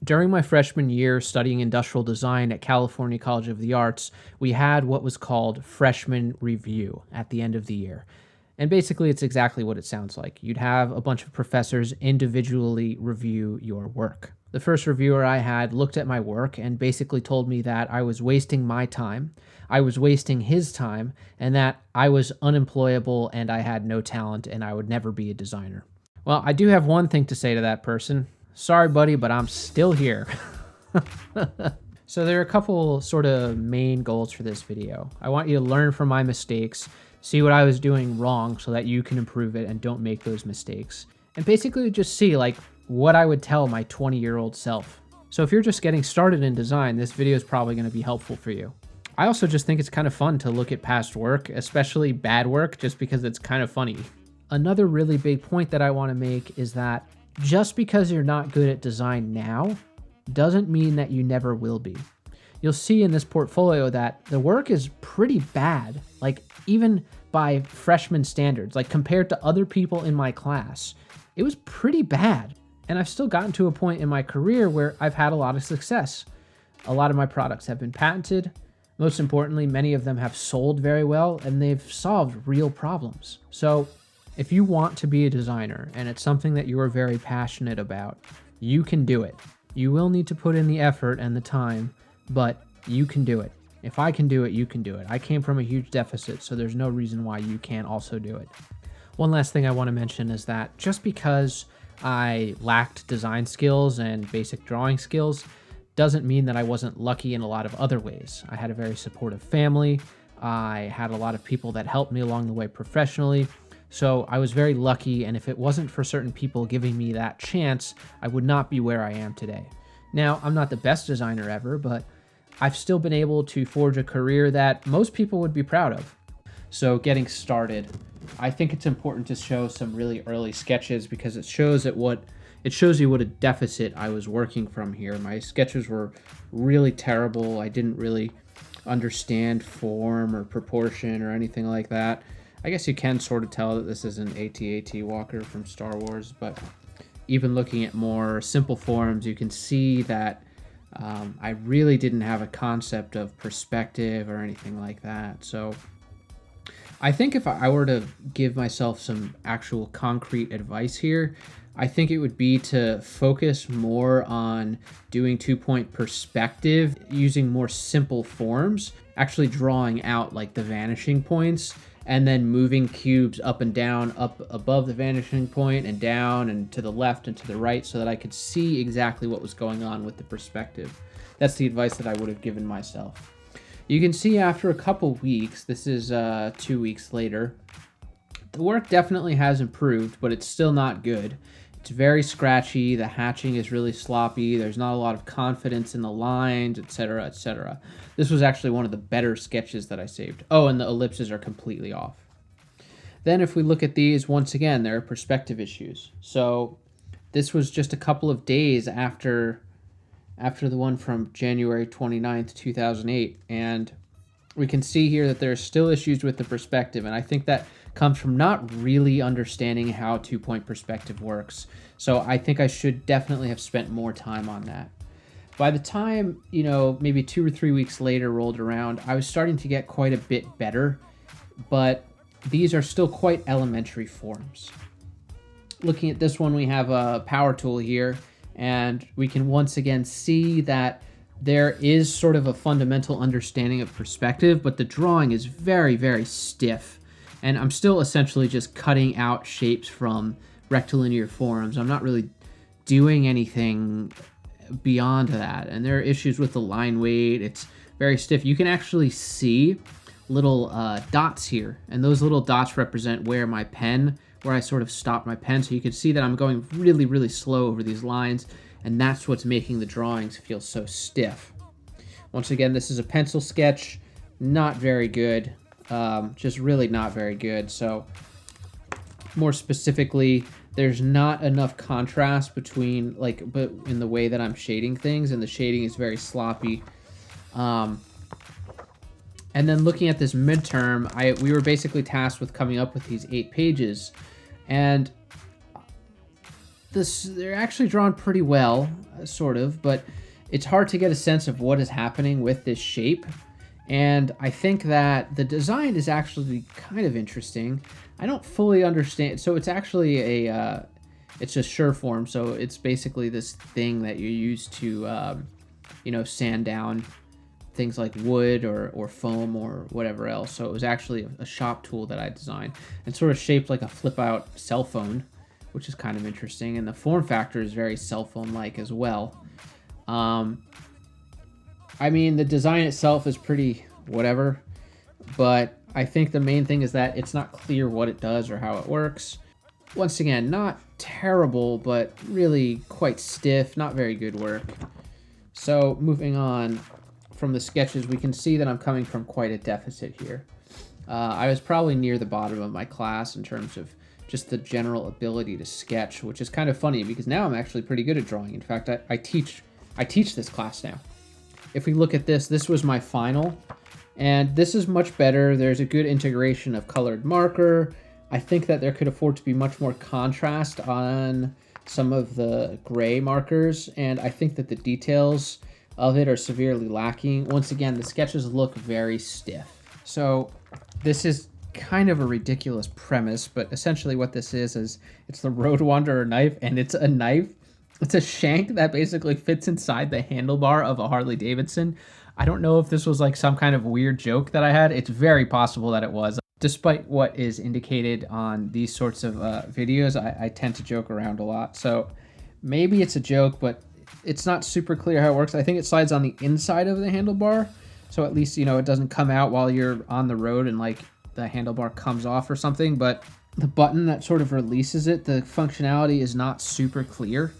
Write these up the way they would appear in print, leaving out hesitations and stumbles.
During my freshman year studying industrial design at California College of the Arts, we had what was called freshman review at the end of the year. And basically, it's exactly what it sounds like. You'd have a bunch of professors individually review your work. The first reviewer I had looked at my work and basically told me that I was wasting my time, I was wasting his time, and that I was unemployable and I had no talent and I would never be a designer. Well, I do have one thing to say to that person. Sorry, buddy, but I'm still here. So there are a couple sort of main goals for this video. I want you to learn from my mistakes, see what I was doing wrong so that you can improve it and don't make those mistakes. And basically just see like what I would tell my 20-year-old self. So if you're just getting started in design, this video is probably going to be helpful for you. I also just think it's kind of fun to look at past work, especially bad work, just because it's kind of funny. Another really big point that I want to make is that just because you're not good at design now doesn't mean that you never will be. You'll see in this portfolio that the work is pretty bad, like even by freshman standards, like compared to other people in my class, it was pretty bad. And I've still gotten to a point in my career where I've had a lot of success. A lot of my products have been patented. Most importantly, many of them have sold very well and they've solved real problems. So if you want to be a designer and it's something that you are very passionate about, you can do it. You will need to put in the effort and the time, but you can do it. If I can do it, you can do it. I came from a huge deficit, so there's no reason why you can't also do it. One last thing I want to mention is that just because I lacked design skills and basic drawing skills doesn't mean that I wasn't lucky in a lot of other ways. I had a very supportive family. I had a lot of people that helped me along the way professionally. So I was very lucky, and if it wasn't for certain people giving me that chance, I would not be where I am today. Now, I'm not the best designer ever, but I've still been able to forge a career that most people would be proud of. So getting started, I think it's important to show some really early sketches because it shows you what a deficit I was working from here. My sketches were really terrible. I didn't really understand form or proportion or anything like that. I guess you can sort of tell that this is an AT-AT Walker from Star Wars, but even looking at more simple forms, you can see that I really didn't have a concept of perspective or anything like that. So I think if I were to give myself some actual concrete advice here, I think it would be to focus more on doing 2-point perspective, using more simple forms, actually drawing out like the vanishing points, and then moving cubes up and down, up above the vanishing point and down and to the left and to the right so that I could see exactly what was going on with the perspective. That's the advice that I would have given myself. You can see after a couple weeks, this is 2 weeks later, the work definitely has improved, but it's still not good. It's very scratchy, the hatching is really sloppy, there's not a lot of confidence in the lines, etc., etc. This was actually one of the better sketches that I saved. Oh, and the ellipses are completely off. Then if we look at these, once again, there are perspective issues. So this was just a couple of days after the one from January 29th, 2008, and we can see here that there are still issues with the perspective, and I think that comes from not really understanding how 2-point perspective works. So I think I should definitely have spent more time on that. By the time, maybe 2 or 3 weeks later rolled around, I was starting to get quite a bit better, but these are still quite elementary forms. Looking at this one, we have a power tool here, and we can once again see that there is sort of a fundamental understanding of perspective, but the drawing is very, very stiff. And I'm still essentially just cutting out shapes from rectilinear forms. I'm not really doing anything beyond that. And there are issues with the line weight. It's very stiff. You can actually see little dots here. And those little dots represent where I sort of stopped my pen. So you can see that I'm going really, really slow over these lines. And that's what's making the drawings feel so stiff. Once again, this is a pencil sketch. Not very good. Just really not very good. So more specifically, there's not enough contrast between but in the way that I'm shading things, and the shading is very sloppy. And then looking at this midterm, we were basically tasked with coming up with these 8 pages, and they're actually drawn pretty well, sort of, but it's hard to get a sense of what is happening with this shape. And I think that the design is actually kind of interesting. I don't fully understand. So it's actually it's a Sureform. So it's basically this thing that you use to, sand down things like wood or foam or whatever else. So it was actually a shop tool that I designed. It's sort of shaped like a flip out cell phone, which is kind of interesting. And the form factor is very cell phone-like as well. I mean, the design itself is pretty whatever, but I think the main thing is that it's not clear what it does or how it works. Once again, not terrible, but really quite stiff, not very good work. So moving on from the sketches, we can see that I'm coming from quite a deficit here. I was probably near the bottom of my class in terms of just the general ability to sketch, which is kind of funny because now I'm actually pretty good at drawing. In fact, I teach this class now. If we look at this, this was my final, and this is much better. There's a good integration of colored marker. I think that there could afford to be much more contrast on some of the gray markers, and I think that the details of it are severely lacking. Once again, the sketches look very stiff. So this is kind of a ridiculous premise, but essentially what this is it's the Road Wanderer knife, and it's a knife. It's a shank that basically fits inside the handlebar of a Harley Davidson. I don't know if this was like some kind of weird joke that I had. It's very possible that it was. Despite what is indicated on these sorts of videos, I tend to joke around a lot. So maybe it's a joke, but it's not super clear how it works. I think it slides on the inside of the handlebar. So at least, it doesn't come out while you're on the road and like the handlebar comes off or something. But the button that sort of releases it, the functionality is not super clear.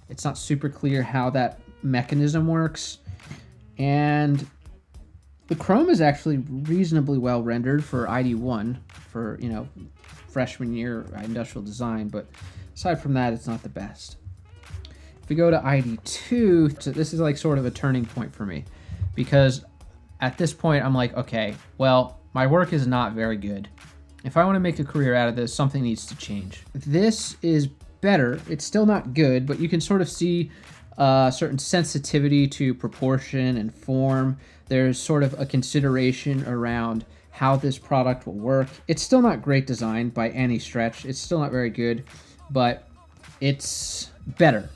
It's not super clear how that mechanism works. And the chrome is actually reasonably well rendered for ID1 for, freshman year industrial design. But aside from that, it's not the best. If we go to ID2, so this is like sort of a turning point for me, because at this point I'm like, okay, well, my work is not very good. If I want to make a career out of this, something needs to change. This is better. It's still not good, but you can sort of see certain sensitivity to proportion and form. There's sort of a consideration around how this product will work. It's still not great design by any stretch. It's still not very good, but it's better.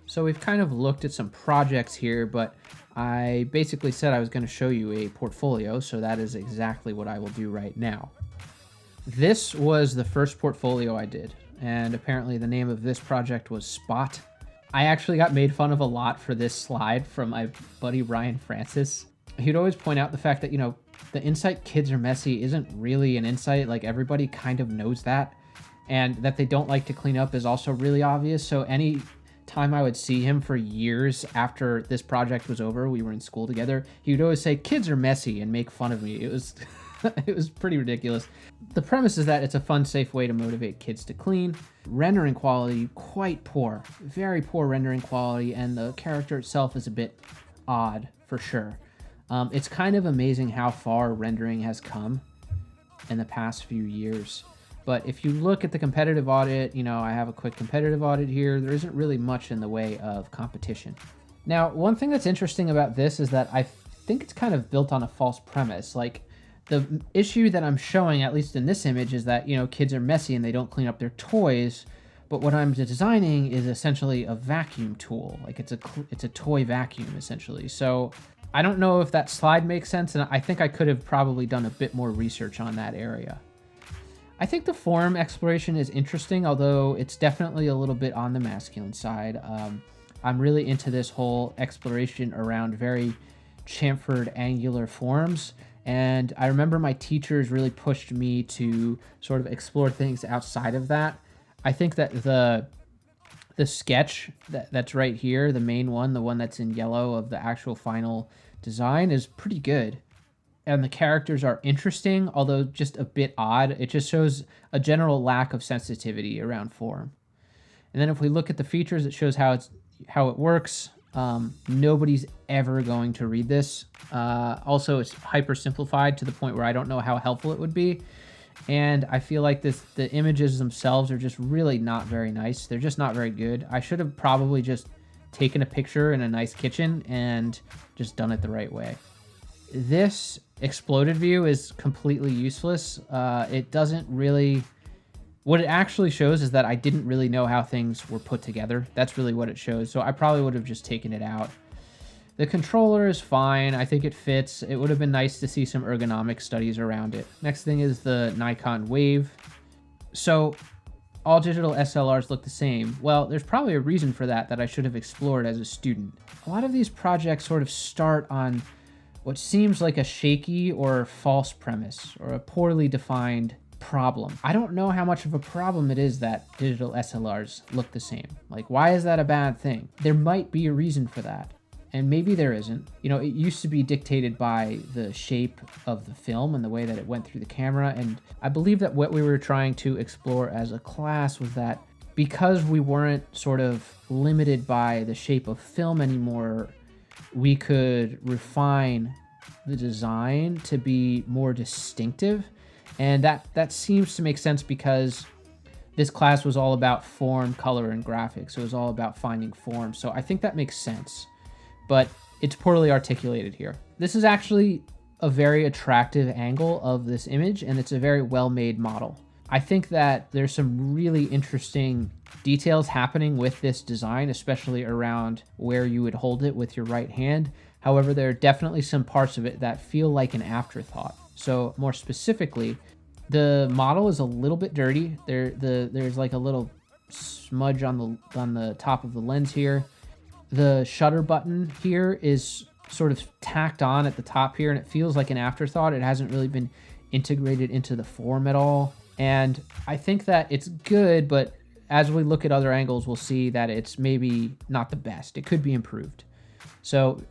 So we've kind of looked at some projects here, but I basically said I was going to show you a portfolio, so that is exactly what I will do right now. This was the first portfolio I did, and apparently the name of this project was Spot. I actually got made fun of a lot for this slide from my buddy Ryan Francis. He'd always point out the fact that, the insight kids are messy isn't really an insight. Like, everybody kind of knows that, and that they don't like to clean up is also really obvious. So any time I would see him for years after this project was over, we were in school together, he would always say kids are messy and make fun of me. It was it was pretty ridiculous. The premise is that it's a fun, safe way to motivate kids to clean. Rendering quality, quite poor, very poor rendering quality, and the character itself is a bit odd for sure. It's kind of amazing how far rendering has come in the past few years. But if you look at the competitive audit, I have a quick competitive audit here. There isn't really much in the way of competition. Now, one thing that's interesting about this is that I think it's kind of built on a false premise. Like, the issue that I'm showing, at least in this image, is that, kids are messy and they don't clean up their toys. But what I'm designing is essentially a vacuum tool. Like, it's a toy vacuum, essentially. So I don't know if that slide makes sense, and I think I could have probably done a bit more research on that area. I think the form exploration is interesting, although it's definitely a little bit on the masculine side. I'm really into this whole exploration around very chamfered angular forms, and I remember my teachers really pushed me to sort of explore things outside of that. I think that the sketch that's right here, the main one, the one that's in yellow of the actual final design, is pretty good. And the characters are interesting, although just a bit odd. It just shows a general lack of sensitivity around form. And then if we look at the features, it shows how it works. Nobody's ever going to read this. Also, it's hyper simplified to the point where I don't know how helpful it would be. And I feel like the images themselves are just really not very nice. They're just not very good. I should have probably just taken a picture in a nice kitchen and just done it the right way. This exploded view is completely useless. It doesn't really... What it actually shows is that I didn't really know how things were put together. That's really what it shows. So I probably would have just taken it out. The controller is fine. I think it fits. It would have been nice to see some ergonomic studies around it. Next thing is the Nikon Wave. So all digital SLRs look the same. Well, there's probably a reason for that I should have explored as a student. A lot of these projects sort of start on what seems like a shaky or false premise or a poorly defined problem. I don't know how much of a problem it is that digital SLRs look the same. Like, why is that a bad thing? There might be a reason for that. And maybe there isn't. You know, it used to be dictated by the shape of the film and the way that it went through the camera. And I believe that what we were trying to explore as a class was that because we weren't sort of limited by the shape of film anymore, we could refine the design to be more distinctive. And that seems to make sense because this class was all about form, color, and graphics. So it was all about finding form. So I think that makes sense. But it's poorly articulated here. This is actually a very attractive angle of this image, and it's a very well-made model. I think that there's some really interesting details happening with this design, especially around where you would hold it with your right hand. However, there are definitely some parts of it that feel like an afterthought. So more specifically, the model is a little bit dirty. There's like a little smudge on the top of the lens here. The shutter button here is sort of tacked on at the top here, and it feels like an afterthought. It hasn't really been integrated into the form at all. And I think that it's good, but as we look at other angles, we'll see that it's maybe not the best. It could be improved. So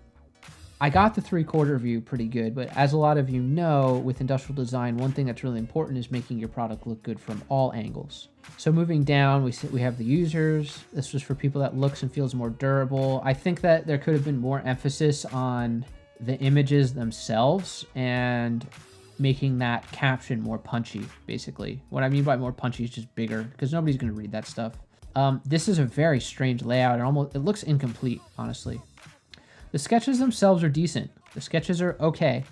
I got the 3/4 view pretty good, but as a lot of you know, with industrial design, one thing that's really important is making your product look good from all angles. So moving down, we have the users. This was for people that looks and feels more durable. I think that there could have been more emphasis on the images themselves and making that caption more punchy, basically. What I mean by more punchy is just bigger, because nobody's going to read that stuff. This is a very strange layout. It looks incomplete, honestly. The sketches themselves are decent. The sketches are okay.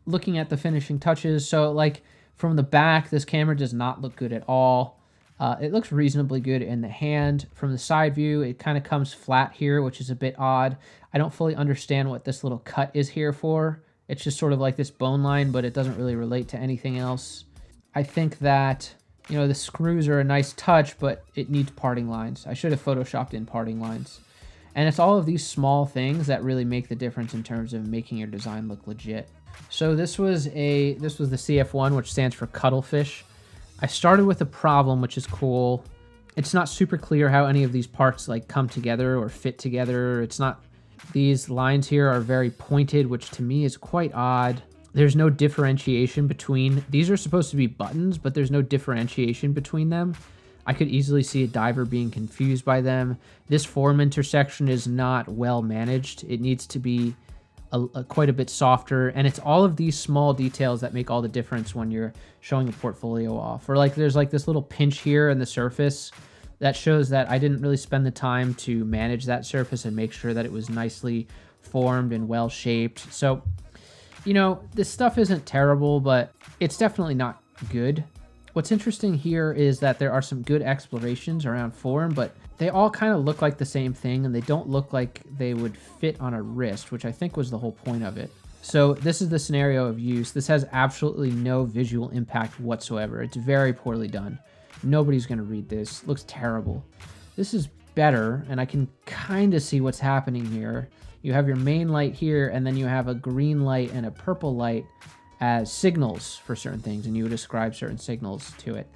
Looking at the finishing touches, so like from the back, this camera does not look good at all. It looks reasonably good in the hand. From the side view, it kind of comes flat here, which is a bit odd. I don't fully understand what this little cut is here for. It's just sort of like this bone line, but it doesn't really relate to anything else. I think that, you know, the screws are a nice touch, but it needs parting lines. I should have photoshopped in parting lines. And it's all of these small things that really make the difference in terms of making your design look legit. So this was the CF1, which stands for Cuttlefish. I started with a problem, which is cool. It's not super clear how any of these parts like come together or fit together. It's not, these lines here are very pointed, which to me is quite odd. There's no differentiation between, these are supposed to be buttons, but there's no differentiation between them. I could easily see a diver being confused by them. This form intersection is not well managed. It needs to be quite a bit softer, and it's all of these small details that make all the difference when you're showing a portfolio off. Or like there's like this little pinch here in the surface that shows that I didn't really spend the time to manage that surface and make sure that it was nicely formed and well shaped. So, you know, this stuff isn't terrible, but it's definitely not good. What's interesting here is that there are some good explorations around form, but they all kind of look like the same thing, and they don't look like they would fit on a wrist, which I think was the whole point of it. So this is the scenario of use. This has absolutely no visual impact whatsoever. It's very poorly done. Nobody's going to read this. It looks terrible. This is better, and I can kind of see what's happening here. You have your main light here, and then you have a green light and a purple light as signals for certain things, and you would ascribe certain signals to it.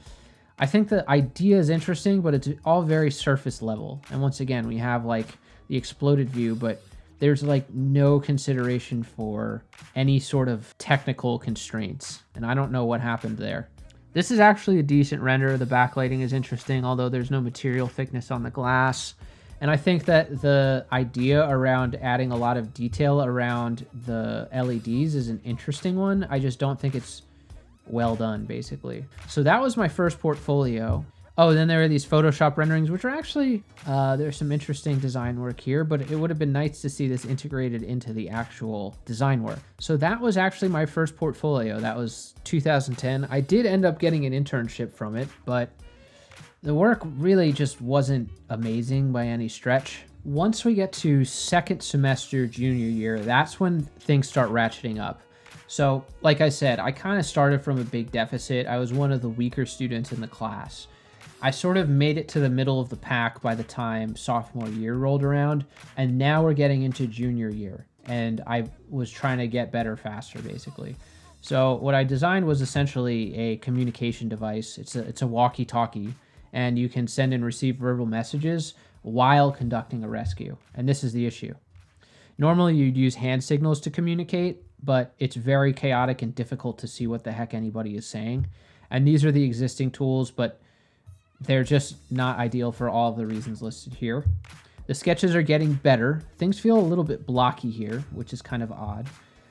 I think the idea is interesting, but it's all very surface level. And once again, we have like the exploded view, but there's like no consideration for any sort of technical constraints. And I don't know what happened there. This is actually a decent render. The backlighting is interesting, although there's no material thickness on the glass. And I think that the idea around adding a lot of detail around the LEDs is an interesting one. I just don't think it's well done, basically. So that was my first portfolio. Oh, then there are these Photoshop renderings, which are actually, there's some interesting design work here, but it would have been nice to see this integrated into the actual design work. So that was actually my first portfolio. That was 2010. I did end up getting an internship from it, but the work really just wasn't amazing by any stretch. Once we get to second semester junior year, that's when things start ratcheting up. So like I said, I kind of started from a big deficit. I was one of the weaker students in the class. I sort of made it to the middle of the pack by the time sophomore year rolled around, and now we're getting into junior year, and I was trying to get better faster, basically. So what I designed was essentially a communication device. It's a walkie-talkie, and you can send and receive verbal messages while conducting a rescue, and this is the issue. Normally you'd use hand signals to communicate, but it's very chaotic and difficult to see what the heck anybody is saying, and these are the existing tools, but they're just not ideal for all of the reasons listed here. The sketches are getting better. Things feel a little bit blocky here, which is kind of odd,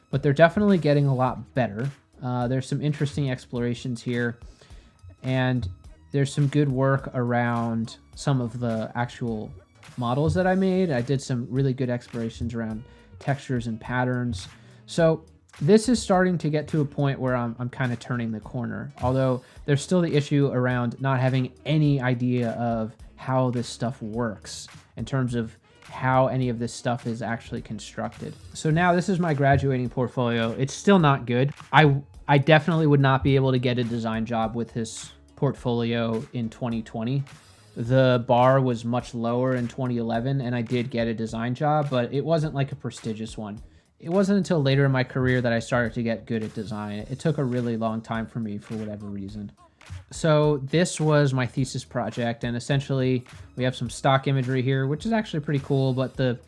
but they're definitely getting a lot better. There's some interesting explorations here, and there's some good work around some of the actual models that I made. I did some really good explorations around textures and patterns. So this is starting to get to a point where I'm kind of turning the corner, although there's still the issue around not having any idea of how this stuff works in terms of how any of this stuff is actually constructed. So now this is my graduating portfolio. It's still not good. I definitely would not be able to get a design job with this portfolio in 2020. The bar was much lower in 2011, and I did get a design job, but it wasn't like a prestigious one. It wasn't until later in my career that I started to get good at design. It took a really long time for me for whatever reason. So this was my thesis project, and essentially we have some stock imagery here, which is actually pretty cool, but the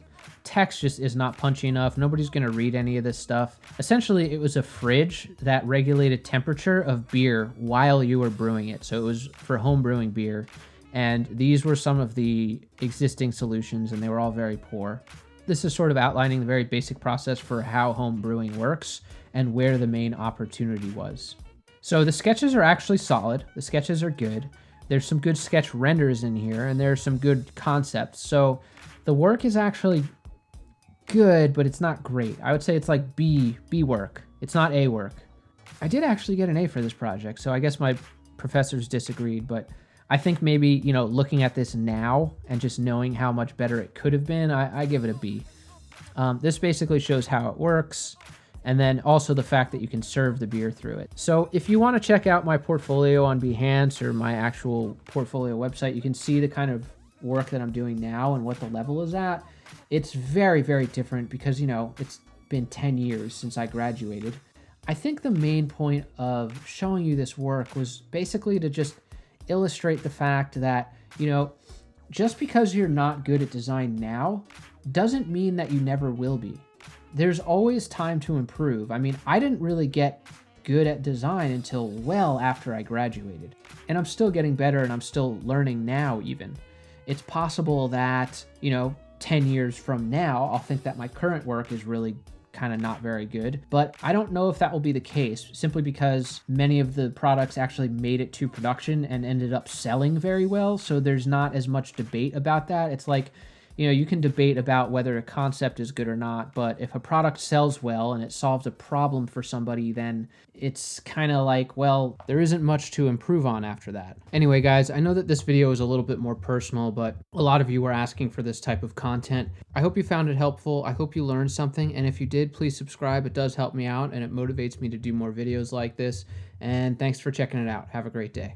text just is not punchy enough. Nobody's going to read any of this stuff. Essentially, it was a fridge that regulated temperature of beer while you were brewing it. So it was for home brewing beer, and these were some of the existing solutions, and they were all very poor. This is sort of outlining the very basic process for how home brewing works and where the main opportunity was. So the sketches are actually solid. The sketches are good. There's some good sketch renders in here, and there's some good concepts. So the work is actually good, but it's not great. I would say it's like B work. It's not A work. I did actually get an A for this project, so I guess my professors disagreed, but I think maybe, you know, looking at this now and just knowing how much better it could have been, I give it a B. This basically shows how it works, and then also the fact that you can serve the beer through it. So if you want to check out my portfolio on Behance or my actual portfolio website, you can see the kind of work that I'm doing now and what the level is at. It's very, very different because, you know, it's been 10 years since I graduated. I think the main point of showing you this work was basically to just illustrate the fact that, you know, just because you're not good at design now doesn't mean that you never will be. There's always time to improve. I mean, I didn't really get good at design until well after I graduated, and I'm still getting better, and I'm still learning now even. It's possible that, you know, 10 years from now, I'll think that my current work is really kind of not very good, but I don't know if that will be the case, simply because many of the products actually made it to production and ended up selling very well, so there's not as much debate about that. It's like, you know, you can debate about whether a concept is good or not, but if a product sells well and it solves a problem for somebody, then it's kind of like, well, there isn't much to improve on after that. Anyway, guys, I know that this video is a little bit more personal, but a lot of you were asking for this type of content. I hope you found it helpful. I hope you learned something, and if you did, please subscribe. It does help me out, and it motivates me to do more videos like this. And thanks for checking it out. Have a great day.